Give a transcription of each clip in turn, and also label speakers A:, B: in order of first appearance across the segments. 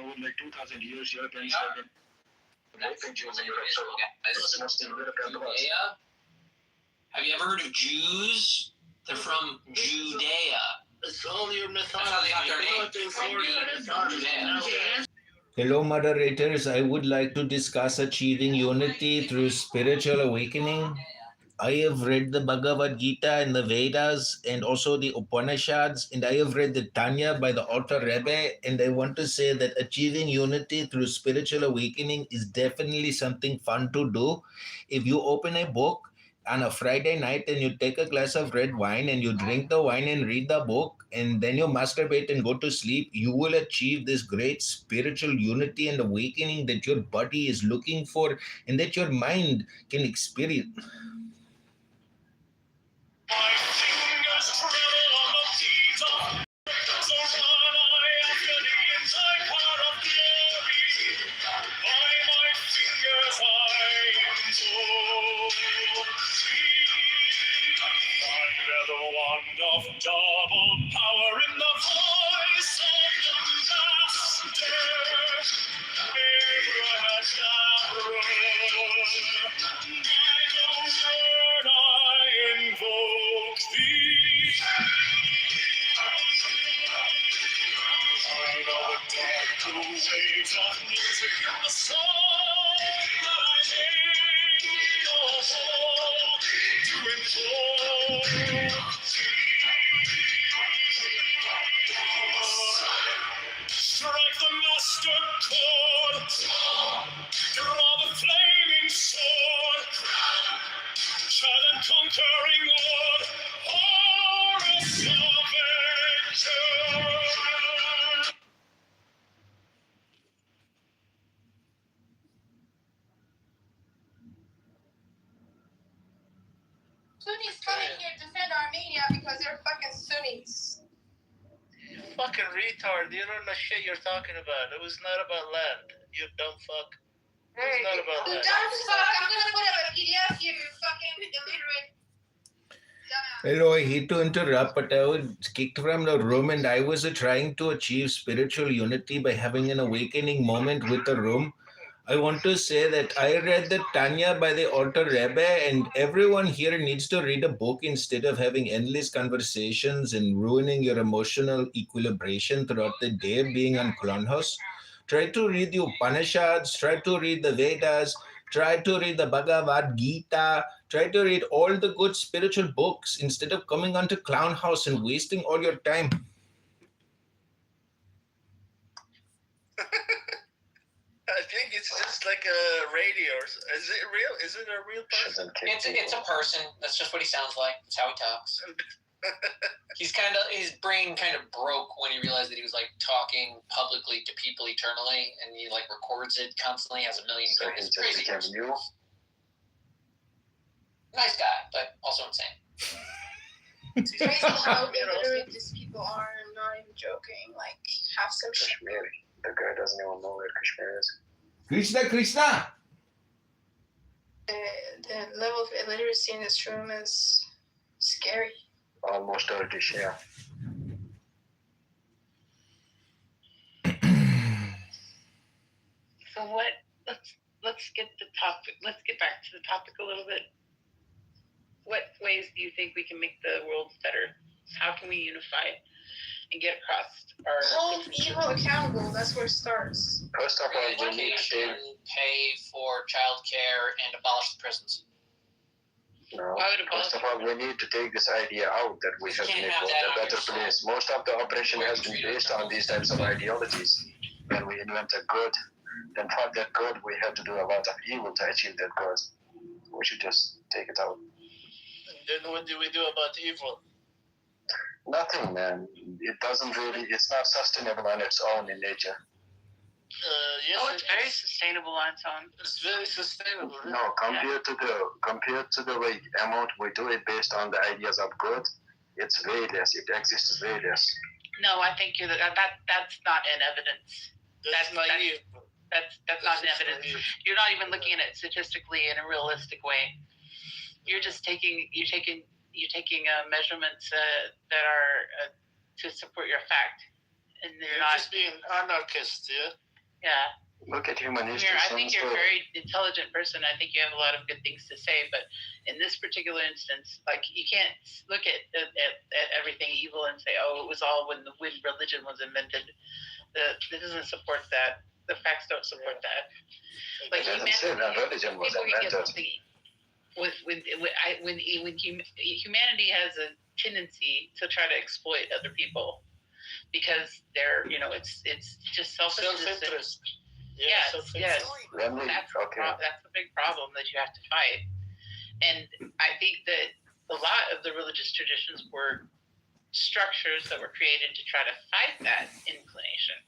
A: over like 2,000 years, Europeans have been raping Jews in Europe. So it's mostly European laws.
B: Have you ever heard of Jews? They're from Judea.
A: It's all your mythology.
B: That's how they got their name. Judea.
C: Hello, moderators. I would like to discuss achieving unity through spiritual awakening. I have read the Bhagavad Gita and the Vedas and also the Upanishads, and I have read the Tanya by the Alter Rebbe, and I want to say that achieving unity through spiritual awakening is definitely something fun to do. If you open a book on a Friday night and you take a glass of red wine and you drink the wine and read the book and then you masturbate and go to sleep, you will achieve this great spiritual unity and awakening that your body is looking for and that your mind can experience.
D: My fingers tremble on the keys of so run I after the inside part of glory. By my fingers I am told. Under the wand of double power in the voice of the master. By the word I invoke thee. I know the dark waves of music in the song that I made your whole to invoke strike the master chord, draw the flaming sword, child and conquering Lord, Horus Avenger.
E: Sunnis coming here to defend Armenia because they're fucking Sunnis.
F: You fucking retard. You don't know shit you're talking about. It was not about land. You dumb fuck. It's not about
E: You
F: land.
E: dumb fuck, I'm gonna put up a PDF here, you fucking illiterate dumbass.
C: Hello, I hate to interrupt, but I was kicked from the room and I was trying to achieve spiritual unity by having an awakening moment with the room. I want to say that I read the Tanya by the Alter Rebbe, and everyone here needs to read a book instead of having endless conversations and ruining your emotional equilibration throughout the day being on Clubhouse. Try to read the Upanishads, try to read the Vedas, try to read the Bhagavad Gita, try to read all the good spiritual books instead of coming onto Clown House and wasting all your time.
F: I think it's just like a radio. Is it real? Is it a real person?
B: It's a person. That's just what he sounds like. That's how he talks. His brain kind of broke when he realized that he was like talking publicly to people eternally, and he like records it constantly, has a million.
A: So
B: It's
A: he
B: crazy.
A: just became you.
B: Nice guy, but also insane.
E: It's crazy how illiterate these people are. I'm not even joking. Like, have some shit.
A: Kashmiri. The guy doesn't even know where Kashmir is.
C: Krishna!
E: The level of illiteracy in this room is scary.
A: Almost Turkish, yeah.
G: So let's get back to the topic a little bit. What ways do you think we can make the world better? How can we unify and get across our
E: Hold evil accountable. That's where it starts.
A: First of all, we need to
B: Education, pay for childcare, and abolish the prisons.
A: First of all, we need to take this idea out that we have to make the world a better place. Most of the operation has been based on these types of ideologies. When we invent a good, then for that good, we have to do a lot of evil to achieve that good. We should just take it out.
F: And then what do we do about evil?
A: Nothing, man. It doesn't really, it's not sustainable on its own in nature.
F: Yes,
G: it's very sustainable on its own.
F: It's very sustainable.
A: No, compared to the way amount we do it based on the ideas of good, it's way less. It exists way less.
G: No, I think that's not in evidence.
F: That's naive.
G: That's not in evidence.
F: Naive.
G: You're not even looking at it statistically in a realistic way. You're just taking measurements that are to support your fact, and they're
F: You're
G: not.
F: just being anarchist, yeah?
G: Yeah.
A: Look at human history.
G: I think you're a very intelligent person. I think you have a lot of good things to say, but in this particular instance, like you can't look at everything evil and say, "Oh, it was all when religion was invented." It doesn't support that. The facts don't support that. Like
A: It doesn't say that religion was
G: people can get
A: invented.
G: something when humanity has a tendency to try to exploit other people because they're it's just self-interest. Yes.
A: When we,
G: That's
A: okay.
G: that's a big problem that you have to fight. And I think that a lot of the religious traditions were structures that were created to try to fight that inclination.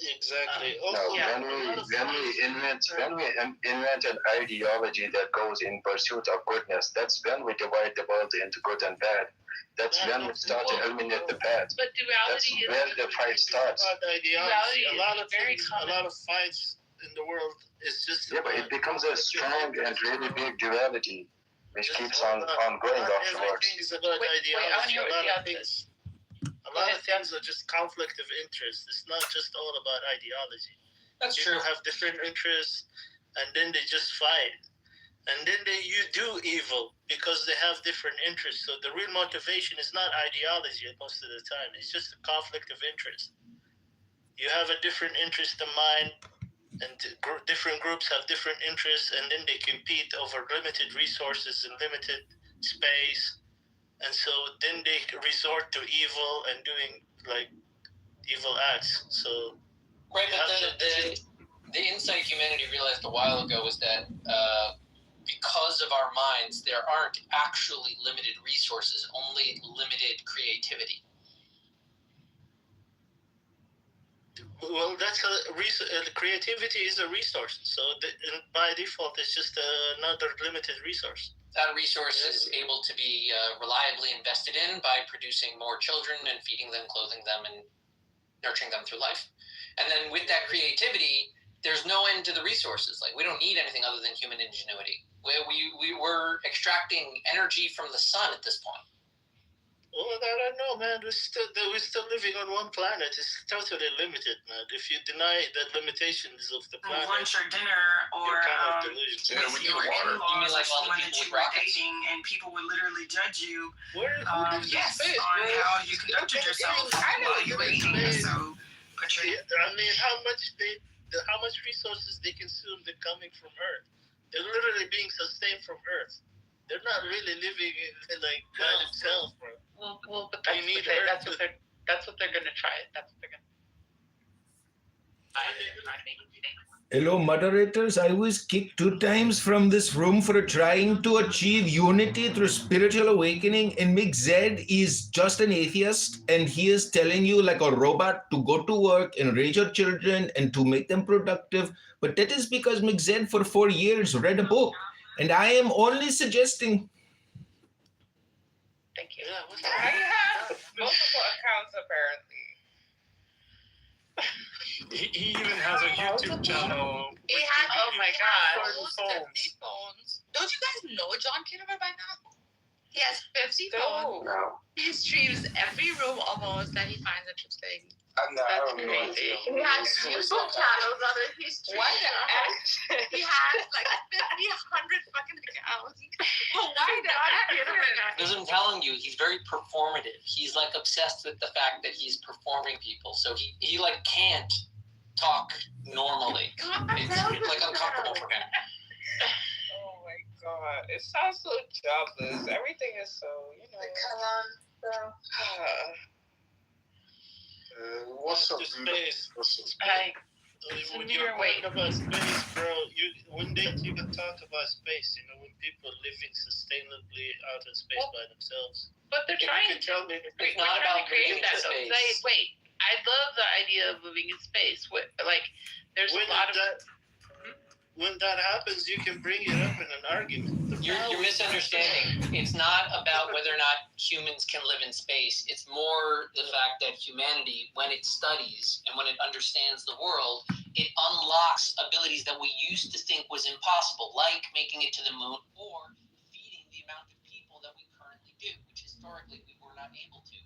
F: Exactly.
A: No, when we invent an ideology that goes in pursuit of goodness, that's when we divide the world into good and bad. That's when we start to eliminate the bad.
G: But
A: That's
G: duality
A: where the fight starts.
F: Ideology.
G: Duality
F: A lot
G: is
F: of
G: very
F: things,
G: common.
F: a lot of fights in the world is just
A: Yeah, but it becomes a strong and really big duality, which keeps on going afterwards.
F: Everything is about
G: Wait, I want to
F: ideology.
G: hear what
F: A lot
G: the
F: of
G: other
F: things. A lot of things are just conflict of interest. It's not just all about ideology.
B: That's
F: People
B: true.
F: have different interests, and then they just fight. And then you do evil because they have different interests. So the real motivation is not ideology most of the time. It's just a conflict of interest. You have a different interest in mine, and different groups have different interests, and then they compete over limited resources and limited space. And so then they resort to evil and doing like evil acts. So
B: Right, but the insight humanity realized a while ago was that because of our minds, there aren't actually limited resources, only limited creativity.
F: well, that's creativity is a resource. So by default, it's just another limited resource.
B: That resource is able to be reliably invested in by producing more children and feeding them, clothing them, and nurturing them through life. And then with that creativity, there's no end to the resources. Like, we don't need anything other than human ingenuity. We're extracting energy from the sun at this point.
F: Well, I don't know, man. We're still living on one planet. It's totally limited, man. If you deny the limitations of the planet,
H: lunch or dinner or
F: you're kind of delusional.
H: with
B: Yeah,
H: your
B: water. You mean
H: in-laws
B: like
H: or
B: all the
H: someone that
B: people
H: you
B: with
H: were
B: rockets?
H: dating, and people would literally judge you
F: Who lives in
H: yes,
F: space,
H: on
F: bro?
H: how you conducted yourself
G: I know
H: while you were eating.
F: space.
H: So, but you're
F: I mean, how much resources they consume? They're coming from Earth. They're literally being sustained from Earth. They're not really living like by themselves, bro.
G: Well, but
F: They need Earth
G: that's what they're gonna try. That's what they're gonna. I think.
C: Hello, moderators. I was kicked 2 times from this room for trying to achieve unity through spiritual awakening. And Mick Z is just an atheist, and he is telling you, like a robot, to go to work and raise your children and to make them productive. But that is because Mick Z for 4 years read a book, and I am only suggesting.
G: Thank you.
F: Yeah, what's
I: I have multiple accounts apparently.
J: He even has a YouTube channel.
E: He had
G: Oh my God.
E: 50 phones. Don't you guys know John Kitover by now? He has 50 phones.
A: No.
E: He streams every room almost that he finds interesting.
J: I
E: That's
J: don't know.
E: crazy. He has YouTube channels on it. He streams.
I: What the heck?
E: He has like 50, 100 fucking accounts. Well, why John Kitover?
B: As I'm telling you, he's very performative. He's like obsessed with the fact that he's performing people. So he like can't talk normally. It's like uncomfortable for him.
I: Oh my god. It sounds so jobless. Everything is so,
E: Come on, bro.
J: What's up,
F: Just
J: dude?
F: space.
G: Hi.
F: When you're talking about space, bro, one day you can talk about space. When people are living sustainably out in space by themselves.
G: But they're
F: If you
G: trying
F: can
G: to.
F: tell me,
G: We're
B: not
G: trying to
B: about
G: create
B: moving
G: that.
B: to
G: Though.
B: space.
G: Wait. I love the idea of moving in space. There's a lot of.
F: when that happens, you can bring it up in an argument.
B: You're misunderstanding. It's not about whether or not humans can live in space. It's more the fact that humanity, when it studies and when it understands the world, it unlocks abilities that we used to think was impossible, like making it to the moon or feeding the amount of people that we currently do, which historically we were not able to.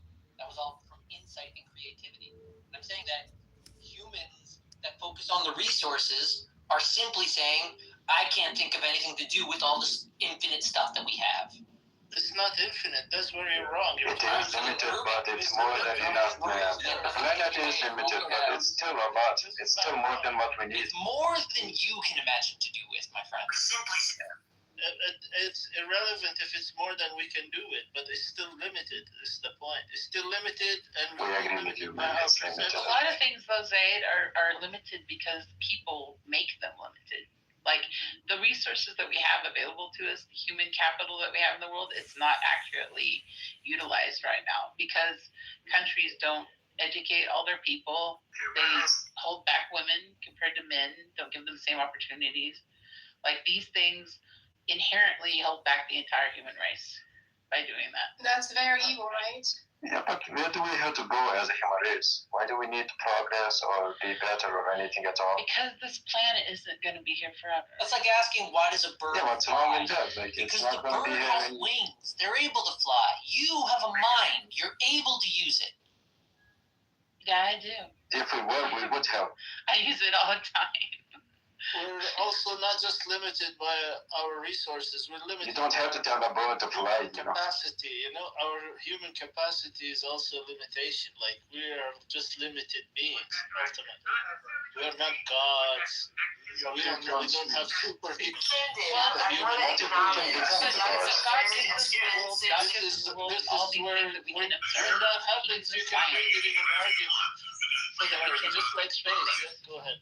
B: That was all from insight and creativity. And I'm saying that humans that focus focus on the resources are simply saying, I can't think of anything to do with all this infinite stuff that we have.
F: It's not infinite. That's where you're wrong.
A: It is limited, but it's more than enough, man. The planet is limited, but it's still a lot. It's still more than what we need.
B: It's more than you can imagine to do with, my friend.
F: It's irrelevant if it's more than we can do it, but it's still limited. Is the point? It's still limited, and
A: We agree with you, man. It's limited.
G: A lot of things, though, Zaid, are limited because people make them limited. Like the resources that we have available to us, the human capital that we have in the world, it's not accurately utilized right now because countries don't educate all their people. They hold back women compared to men, don't give them the same opportunities. Like these things inherently hold back the entire human race by doing that.
E: That's very evil, right?
A: Yeah, but where do we have to go as a human race? Why do we need to progress or be better or anything at all?
G: Because this planet isn't going to be here forever.
B: That's like asking, why does a bird
A: Yeah, what's
B: fly?
A: wrong with that? Like, it's
B: Because
A: not
B: the
A: going to
B: bird
A: be
B: has
A: here.
B: wings. They're able to fly. You have a mind. You're able to use it.
G: Yeah, I do.
A: If we were, we would have.
G: I use it all the time.
F: we're also not just limited by our resources. We're limited.
A: You don't have to tell a bird to fly, you know.
F: Capacity, our human capacity is also a limitation. Like we are just limited beings. Ultimately, we are not gods. We don't have super heat. This is where when that happens, you can bring it in an argument. Just like space. Go ahead.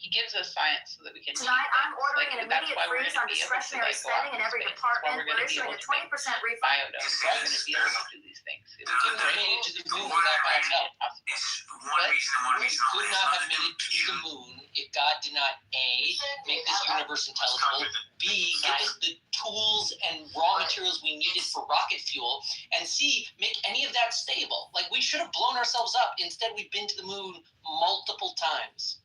G: He gives us science so that we can.
K: Tonight, I'm ordering an immediate freeze on discretionary spending in every department. We're issuing a 20% refund.
G: Biodome. We're going to be able to do these things.
B: It made it to the moon without by itself.
H: It's one reason and one
B: We
H: reason
B: could
H: only.
B: not have made it to the moon if God did not A, make this universe intelligible, B, give us the tools and raw materials we needed for rocket fuel, and C, make any of that stable. Like, we should have blown ourselves up. Instead, we've been to the moon multiple times.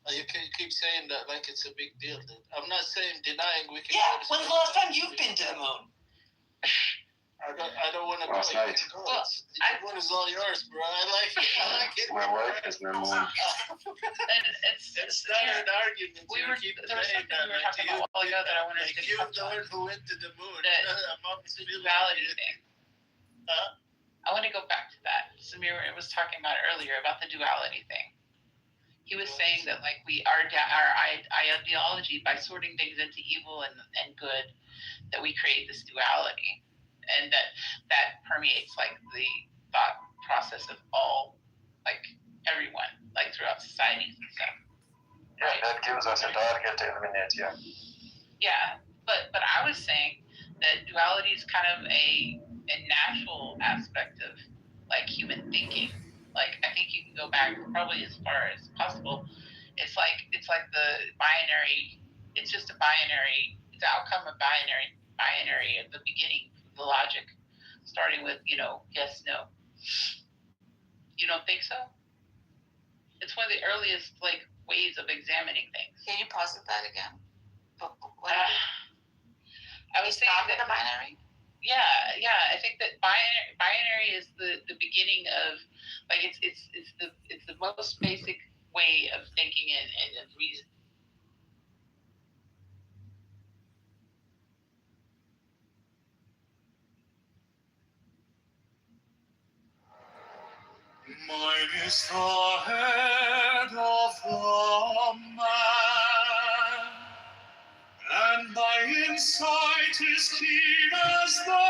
F: You keep saying that like it's a big deal. I'm not saying denying we can.
B: Yeah, when's the last time you've been to the moon?
F: I don't want to go.
A: Last night.
F: The moon is all yours, bro. I like it. I like it.
A: My wife is the moon.
G: And
F: It's not an argument.
G: there was something we were talking about a while ago that I wanted to
F: You're
G: touch
F: the
G: on.
F: one who went to the moon.
G: The duality thing.
F: Huh?
G: I want to go back to that. Samir was talking about it earlier about the duality thing. He was saying that like our ideology, by sorting things into evil and good, that we create this duality, and that permeates like the thought process of all, like everyone, like throughout societies and stuff.
A: Yeah, that gives us a target to eliminate, yeah.
G: Yeah, but I was saying that duality is kind of a natural aspect of like human thinking. Like I think you can go back probably as far as possible. It's like the binary. It's just a binary. It's the outcome of binary at the beginning, the logic, starting with yes, no. You don't think so? It's one of the earliest like ways of examining things.
K: Can you pause that again?
G: I was saying that
K: the binary.
G: Yeah. I think that binary is the beginning of like it's the most basic way of thinking and reason.
D: Mine is the head of the man, and my insight is keen as the